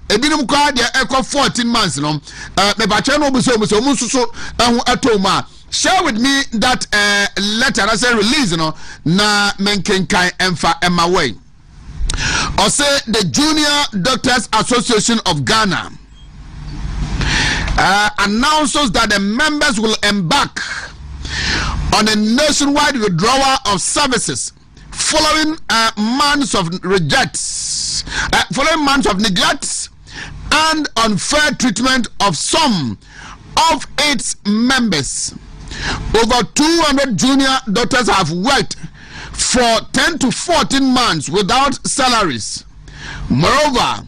ebinum kwa de echo 14 months no me ba che no obuso mususu ehu atoma. Share with me that letter I say release na menkenkai emfa ema way. Or say the Junior Doctors Association of Ghana announces that the members will embark on a nationwide withdrawal of services following months of neglect and unfair treatment of some of its members. Over 200 junior doctors have worked for 10 to 14 months without salaries. Moreover,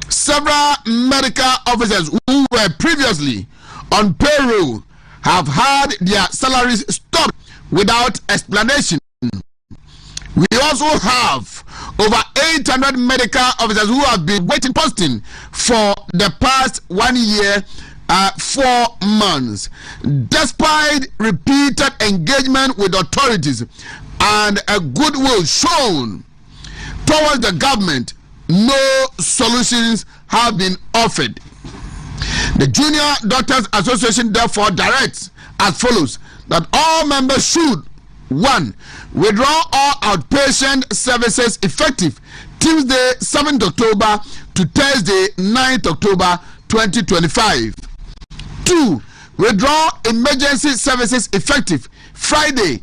several medical officers who were previously on payroll have had their salaries stopped without explanation. We also have over 800 medical officers who have been waiting posting for the past 1 year, 4 months. Despite repeated engagement with authorities and a goodwill shown towards the government, no solutions have been offered. The Junior Doctors Association therefore directs as follows: that all members should 1. Withdraw all outpatient services effective Tuesday 7th October to Thursday 9th October 2025. 2. Withdraw emergency services effective Friday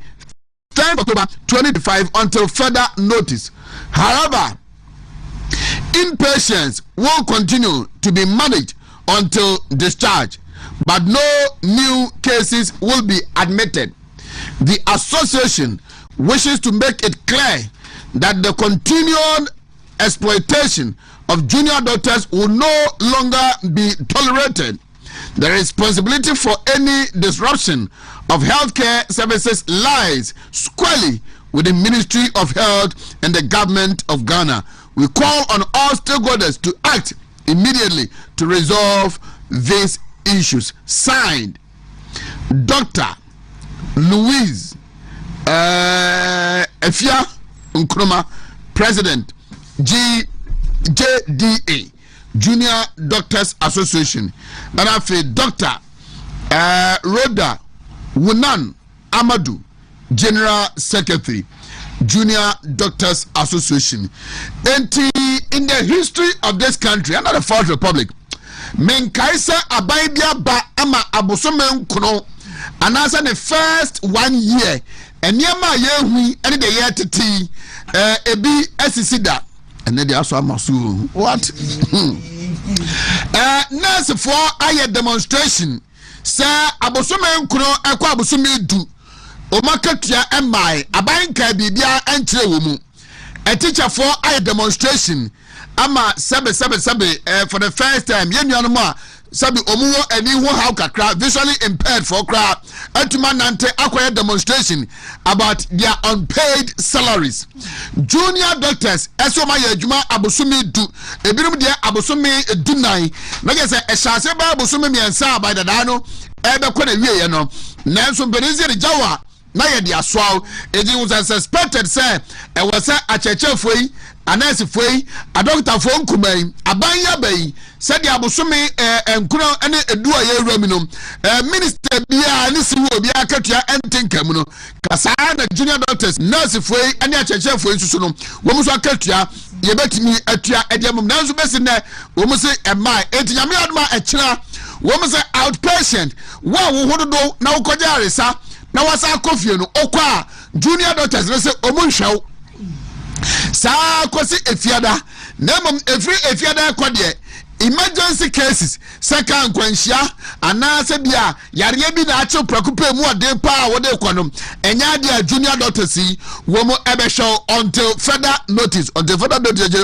10th October 2025 until further notice. However, inpatients will continue to be managed until discharge, but no new cases will be admitted. The association wishes to make it clear that the continued exploitation of junior doctors will no longer be tolerated. The responsibility for any disruption of healthcare services lies squarely with the Ministry of Health and the government of Ghana. We call on all stakeholders to act immediately to resolve these issues. Signed, Dr. Louise Efia Nkrumah, President, JDA, Junior Doctors Association, and I feel Dr. Rhoda Wunan Amadou, General Secretary, Junior Doctors Association. And in the history of this country, another Fourth Republic, Menkaisa Abaibia Ba Ama Abusumen Kuno, and as the first 1 year, and Yama Yehui, and the year to tea, Ebi Esisida, and then they also Masu. What? Nurse for a demonstration, Sir Abusumen Kuno, Aqua Abusumi do. Omakatia MI, Abanka Bibia and Trewumu. A teacher for a demonstration. Ama Sabe for the first time. Yenyanuma Sabi Omuo and you how crowd visually impaired for crowd. Ultimanante acquire demonstration about their unpaid salaries. Junior doctors, Esomaya Juma Abusumi do a birum dia Abusumi Dunai. Nagasa a Shaseba Abusumi and Sa by the Dano, Eba Kone no. Nanson Benizia Jawa. Na ye dia swao it was suspected say e was a cheche foi anase foi a doctor fo nkumai abanya bai said dia bosome enkuno ene edua ye ruaminum minister bia ne si wo bia akatua entenkam no kasa na junior doctors nurse foi ene a cheche foi susu no wo muso akatua ye betimi atua ediamum nanso besi ne wo muso e mai etinyame adoma e kira wo muso outpatient wo hododo na ukoja resa na wasa kofie no okwa junior doctors no say omunhwaw sa kosi efiada na mom efiada kwade emergency cases second kwanhia anase bia yare bi na ache prakupe mu ode pa wode kwanom enya dia junior doctors yi wo mo ebehwe until further notice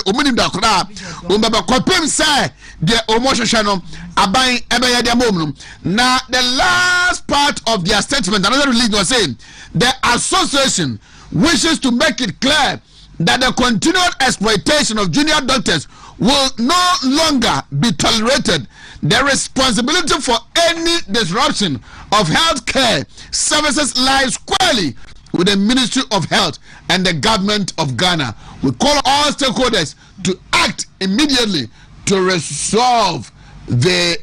omunim da kra o baba kopem say de omohwehwe no aban ebeye dia mom na the last part of their statement another release was saying the association wishes to make it clear that the continued exploitation of junior doctors will no longer be tolerated. The responsibility for any disruption of healthcare services lies squarely with the Ministry of Health and the government of Ghana. We call all stakeholders to act immediately to resolve the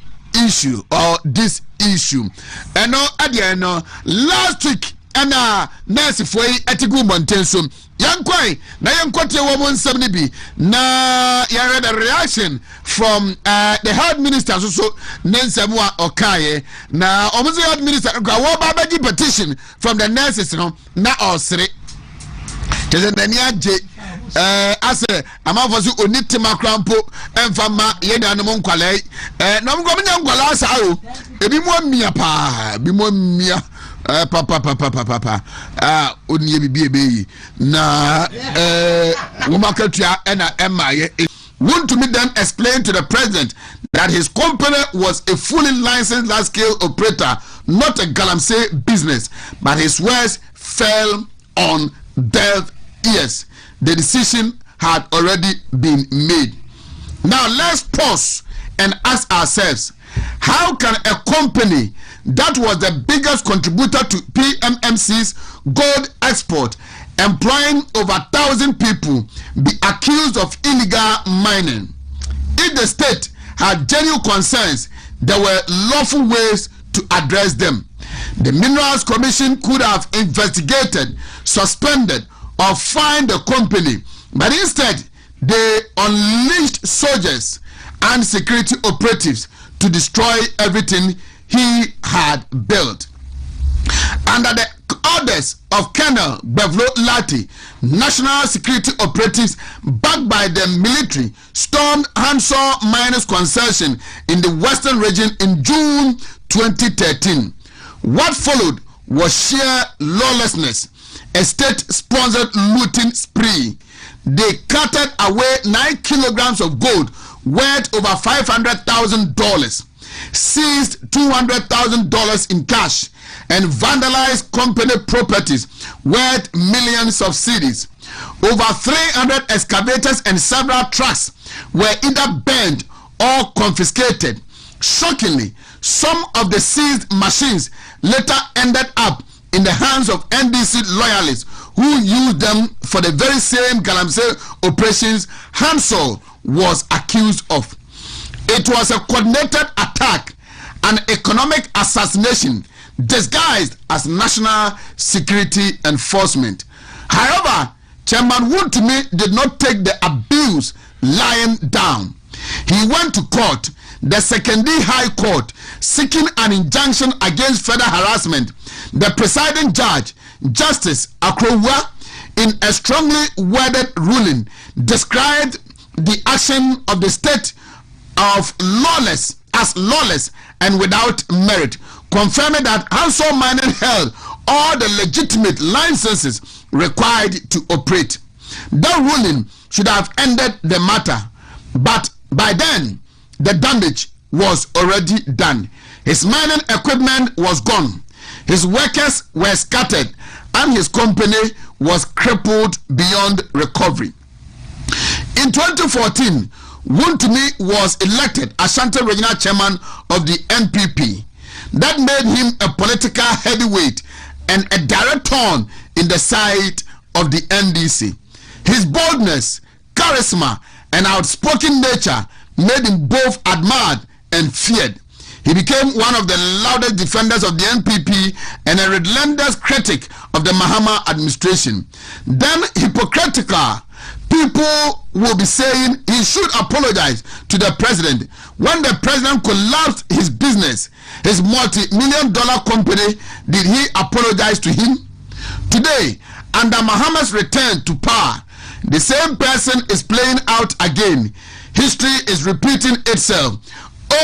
issue or this issue. And no, at the end, last week, and nurse for etigu mountain Yankwai, na yankwate woman 70 na ya read a reaction from the health minister so Nensemwa Okaye na omuzi health minister go babaji petition from the nurses no na osre teze nania je ase amafosu onitima krampo emfama yeda no nkwalai na mgomnya nkwala asa o ebi mo mia pa bi mo mia papa onye bibi na Womakatua ena emaye Womtumi then explained to the president that his company was a fully licensed large-scale operator, not a galamsey business, but his words fell on deaf ears. The decision had already been made. Now let's pause and ask ourselves, how can a company that was the biggest contributor to PMMC's gold export, employing over 1,000 people, be accused of illegal mining? If the state had genuine concerns, there were lawful ways to address them. The Minerals Commission could have investigated, suspended, or fined the company, but instead they unleashed soldiers and security operatives to destroy everything he had built. Under the orders of Colonel Bevlo Lati, national security operatives backed by the military stormed Hanshaw Miners Concession in the western region in June 2013. What followed was sheer lawlessness, a state-sponsored looting spree. They carted away 9 kilograms of gold worth over $500,000, seized $200,000 in cash, and vandalized company properties worth millions of cedis. Over 300 excavators and several trucks were either burned or confiscated. Shockingly, some of the seized machines later ended up in the hands of NDC loyalists who used them for the very same galamsey operations Hanshaw was accused of. It was a coordinated attack, an economic assassination disguised as national security enforcement. However, Chairman Womtumi did not take the abuse lying down. He went to court, the Secondary High Court, seeking an injunction against further harassment. The presiding judge, Justice Akrowa, in a strongly worded ruling, described the action of the state of lawless and without merit, confirming that Hanshaw Mining held all the legitimate licenses required to operate. That ruling should have ended the matter, but by then the damage was already done. His mining equipment was gone, his workers were scattered, and his company was crippled beyond recovery. In 2014, Womtumi was elected Ashanti Regional Chairman of the NPP. That made him a political heavyweight and a direct thorn in the side of the NDC. His boldness, charisma, and outspoken nature made him both admired and feared. He became one of the loudest defenders of the NPP and a relentless critic of the Mahama administration. Then hypocritical people will be saying he should apologize to the president. When the president collapsed his business, his multi-million-dollar company, did he apologize to him? Today, under Mahama's return to power, the same person is playing out again. History is repeating itself,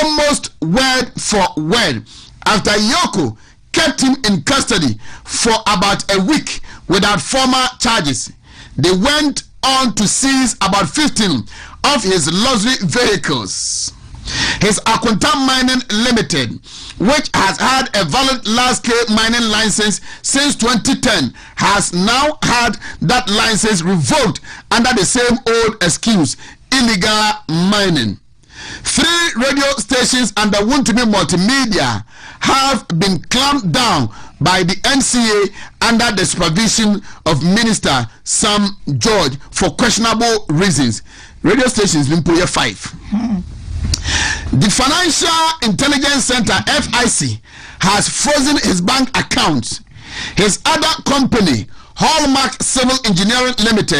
almost word for word. After Yoko kept him in custody for about a week without formal charges, they went on to seize about 15 of his luxury vehicles. His Akunta Mining Limited, which has had a valid large-scale mining license since 2010, has now had that license revoked under the same old excuse, illegal mining. 3 radio stations under Womtumi Multimedia have been clamped down by the NCA under the supervision of Minister Sam George for questionable reasons. Radio stations been put 5. Financial Intelligence Center (FIC) has frozen his bank accounts. His other company, Hallmark Civil Engineering Limited,